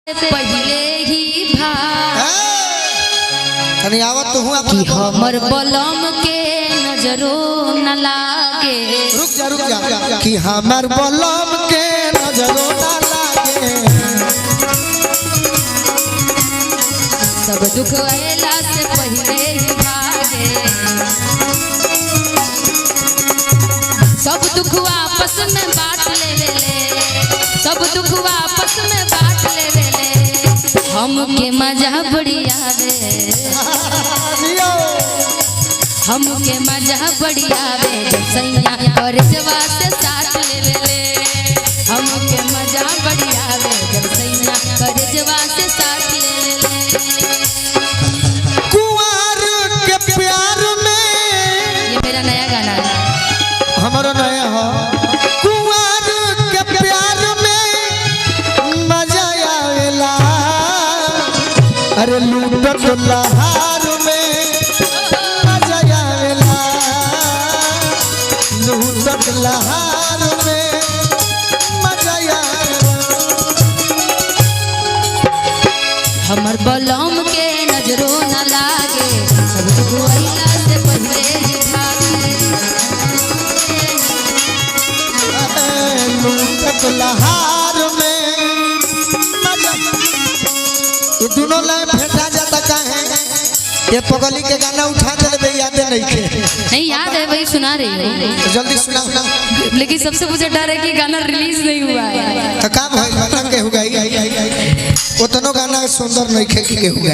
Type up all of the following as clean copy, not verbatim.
पहले ही भाई आवत तो हुआ कि हमर बलम के नजरों न लागे। रुक जा कि हमर बलम के नजरों न लागे। सब दुख अयला से पहले ही भागे। सब दुख आपस में बांट ले सब दुख आपस में बांट ले हमके मजा बड़ी आवे। हमके मजा बड़ी आवे जब सैया करे जवा से साथ ले हमके मजा बड़ी आवे जब सैया करे जवा से साथ ले कुंवर के प्यार में। ये मेरा नया गाना है। हमारा नया हो कुंवर के प्यार में मजा आवेला। अरे लूटत लहार में मजा आवेला। लूटत लहार में मजा आवेला। हमर बलम के नजरों न लागे। सब दुख अइला से पहले ही भागे। लूटत लहार में मजा। ये दोनों लाइन फेंटा जाता काहे? ये पगली के गाना उठा दे याद नहीं के। नहीं याद है वही सुना रही हूँ। तो जल्दी सुना। लेकिन सबसे मुझे डर है कि गाना रिलीज नहीं हुआ है। तो काम है गाना के हुआ उतनो गाना सुंदर नहीं खे के हुआ।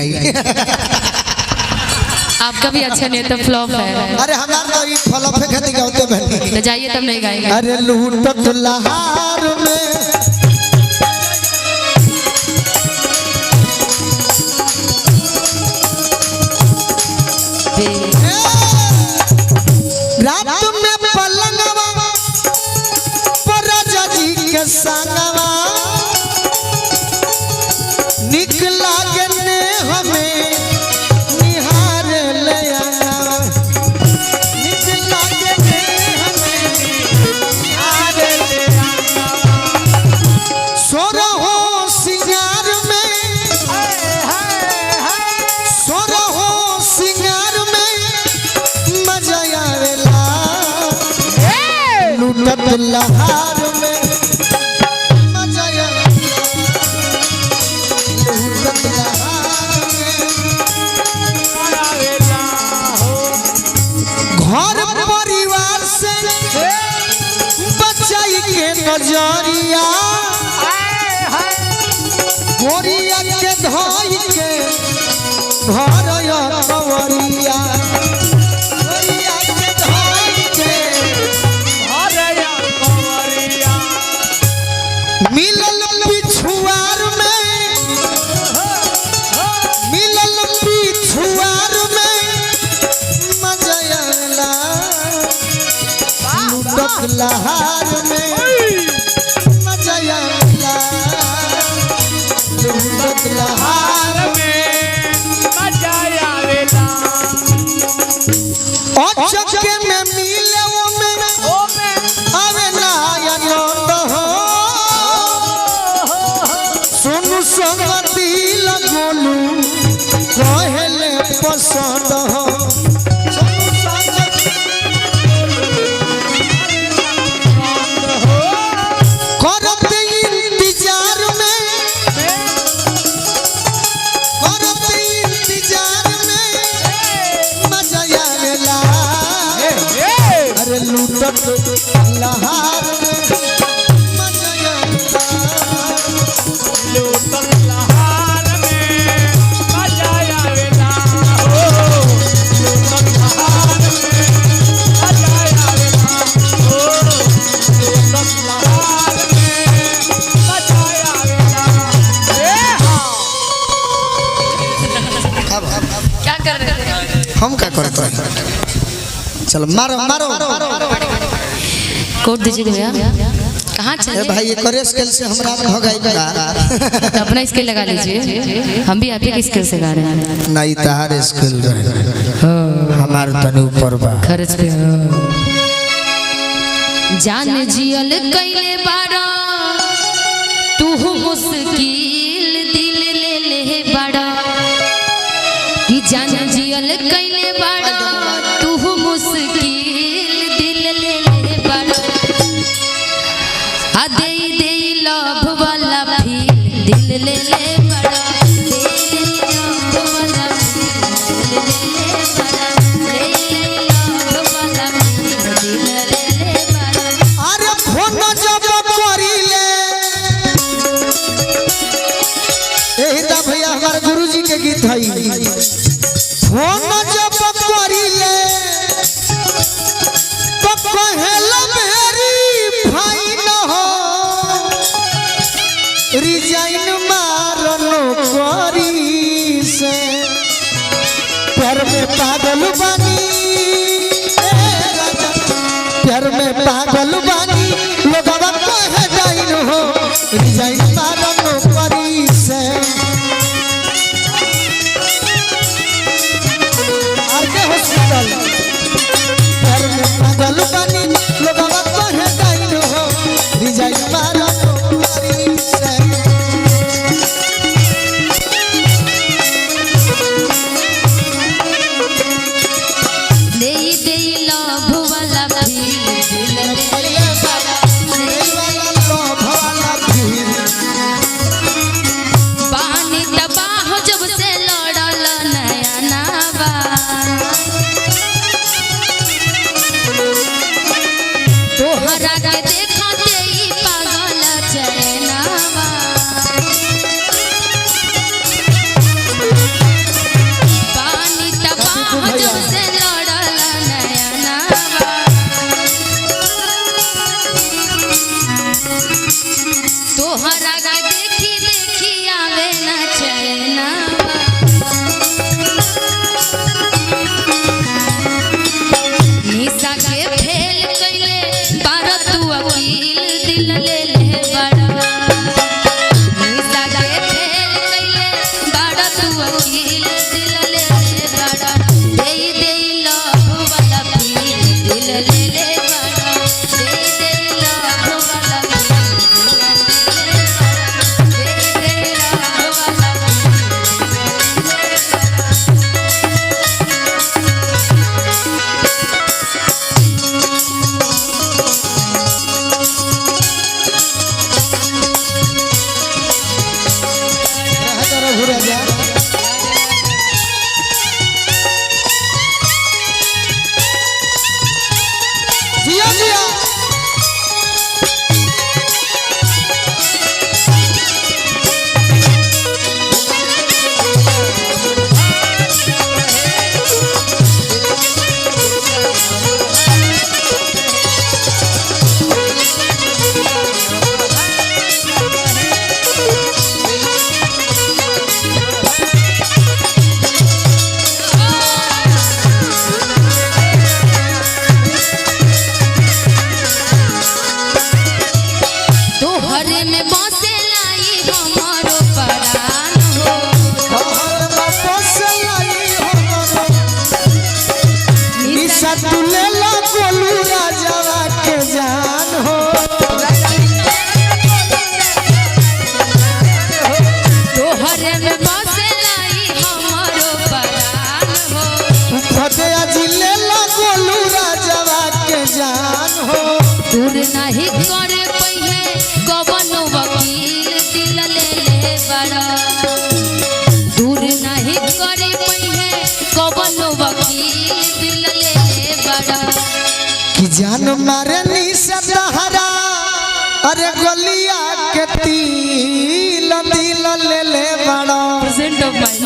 आपका भी अच्छा नहीं तो फ्लॉप है। अरे हमार तो ये फ्लॉप है खेती गाते बहनी। तो जाइए तब नहीं गाएंगे। अरे लूटत लहार में रात में पलंगवा पर राजा जी के संगवा निकला गने हमें निहार ले आवा। निकला गने हमें निहार ले आवा। सोरो हो सिंगार में सोरो हो सिंगार में मजा आवेला। लूटत लहार में मजा आवेला। लूटत लहार में आवेला। घर परिवार से बचाई के नजरिया। गोरिया के धोई के भरया कंवरिया। गोरिया के धोई के भरया कंवरिया। मिलल पिछुआर में मिलल पिछुआर में मजा आवेला। लूटत लहार में मजा आवेला। लूटत लहार में मजा आवेला। चक्के में मिले वो में आवे ना आनंद हो। सुनु संगति लगोलू कहले पसंद हो। सुनु संगति करते इंतजार में करते इंतजार में मजा आवेला। अरे लूटत लहार में मजा आवेला। लूटत लहार में मजा आवेला। लूटत लहार में मजा आवेला। लूटत लहार में मजा आवेला। क्या कर रहे थे? हम क्या करते हैं? चलो मारो मारो कोड दीजिए भैया। कहाँ चले भाई ये करे स्केल से हमरा हो गई बा। तो अपना स्केल लगा लीजिए। हम भी आप ही के स्केल से गा रहे हैं। नहीं तार स्केल रहे हमार तने ऊपर बा। खर्च पे जान जियल कैले बारा तू मुश्किल दी दिल ले ले बड़ा ले लो वाला दिल ले ले बड़ा ले लो वाला दिल ले ले बड़ा। अरे फोन जब करिले एही ता भैया हमारे गुरुजी के गीत हई। फोन जब करिले तो कहेला मेरी भाई न हो रिजाइन मारलो करी से प्यार में पागल बनी प्यार में पागल बनी लोगवा कहे जाइन हो रिजाइन मारलो करी से आगे हॉस्पिटल प्यार में पागल बनी लोगवा कहे जाइन हो रिजाइन मारलो करी से। दे दे लव वाला दिल ले ले बड़ा पानी तबाह जब से लड़ल नया नावा तोहरा के देखते ही पागल चैनावा पानी तबाह जब से लड़ल नया नावा तोहरा के देखी देखी आवे न चैनावा निशा के फेल कइले बार तू वकील दिल ले ले बड़ा निशा के फेल कइले बार तू वकील दिल ले ले बड़ा दे दे लव वाला दिल ले ले बड़ा दे दे लव वाला दिल ले ले बड़ा दे दे लव वाला भूरा जा जिया जिया तोहरे में बसे लाई हमारो परान हो हर वापस लाई हमरो निशा तुले ला गोलू राजावा के जान हो तोहरे में बसे लाई हमारो परान हो फतेहा जिले ला गोलू राजावा के जान हो दूर नहीं करे पहिए कवनो वकील दिल ले ले बड़ा दूर नहीं करे पहिए कवनो वकील दिल ले ले बड़ा कि जान मारे निशा तहरा अरे गलिया के तिल दिल ले ले बड़ा प्रेजेंट ऑफ माइंड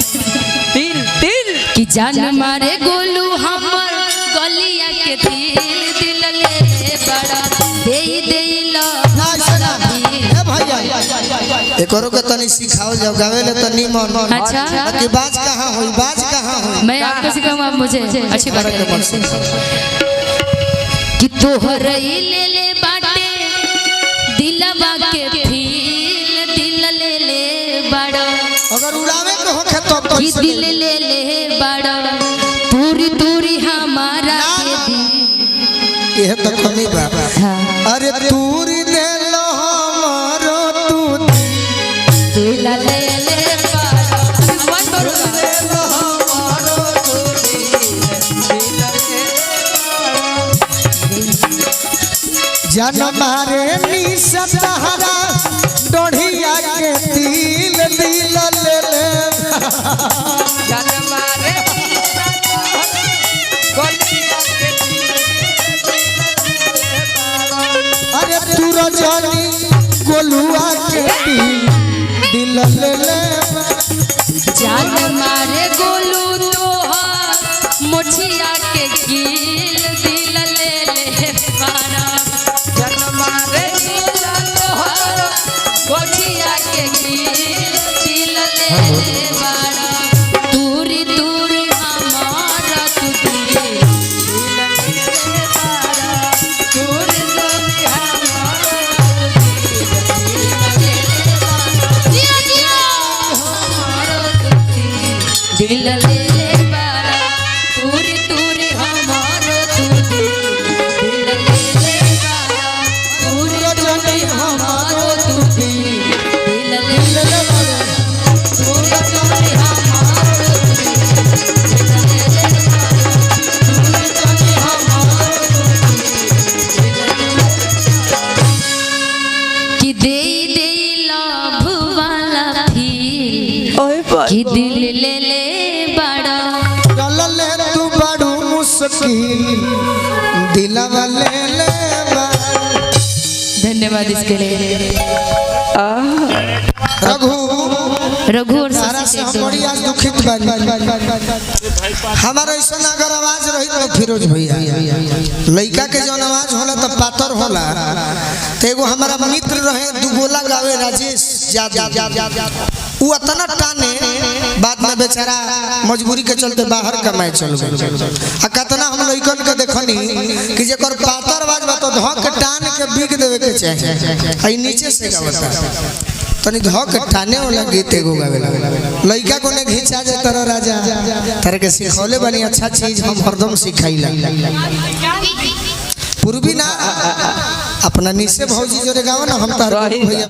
दिल कि जान मारे गोलू हमर गलिया के दिल ले ले बड़ा दे दे लव वाला दिल। ए भैया एकरो के तनी सिखाओ जब गावे ले तनी मन अच्छा। बाकी बाज कहां होई मैं आपको सिखाऊंगा, आप मुझे अच्छी बात है कि तोहर ही ले ले बाटे दिलवा के फील दिल ले ले बड़ा अगर उड़ावे के होखे तो कि दिल ले ले बड़ा पूरी दूरी हमारा के दिल ये तो कमी बा हाँ। अरे तूरी दे लो हमारो तू दिल ले ले बड़ा वन बोलूंगा दे लो हमारो तू जन मारे निशा तहरा डोढ़िया के दिल दिल ले ले जान मारे गोलिया के अरे तू रजनी गोलुआ के दिल ले ले जान मारे गोलू तोहार मोछिया के कील दिल ले ले बारा जान मारे तोहार मोछिया के कील दिल ले ले बारा दूरी दूरी हमारा तू दिल ले बारा दूरी दूरी हमारा जिया जिया दिल ले ले बारा तूरी तूरी हमारो तू दिल ले ले बारा तूरी तूरी हमारो तू दिल ले ले बारा तूरी तूरी हमारो दिल ले ले बारा तूरी तूरी हमारो कि दे दे लाभ वाला फील कि दिल ले ले बड़ा ले तू बड़ू मुश्किल दिलवा ले ले धन्यवाद इसके लिए रघु रघु और सारा से हम बड़ी आज दुखित बानी हमारा ऐसा अगर आवाज रही तो फिरोज भैया लड़का के जौन आवाज होला तो पातर होला तो एगो हमारा मित्र रहे दुगोला गावे राजेश वो इतना टाने बाद में बेचारा मजबूरी के चलते बाहर कमाए चल गए आ कतना हम लइकन के देखनी कि जेकर पातर आवाज बा तो धक के टान के बिग देवे के चाहे आई नीचे से गावता तनी धक टाने वाला गीत एगो गावेला लइका को ने घिंचा जे तर राजा तारे के सिखौले बनी अच्छा चीज हम हरदम सिखाइला पूर्वी ना अपना नीचे भौजी जोरे गाओ ना हम तार भैया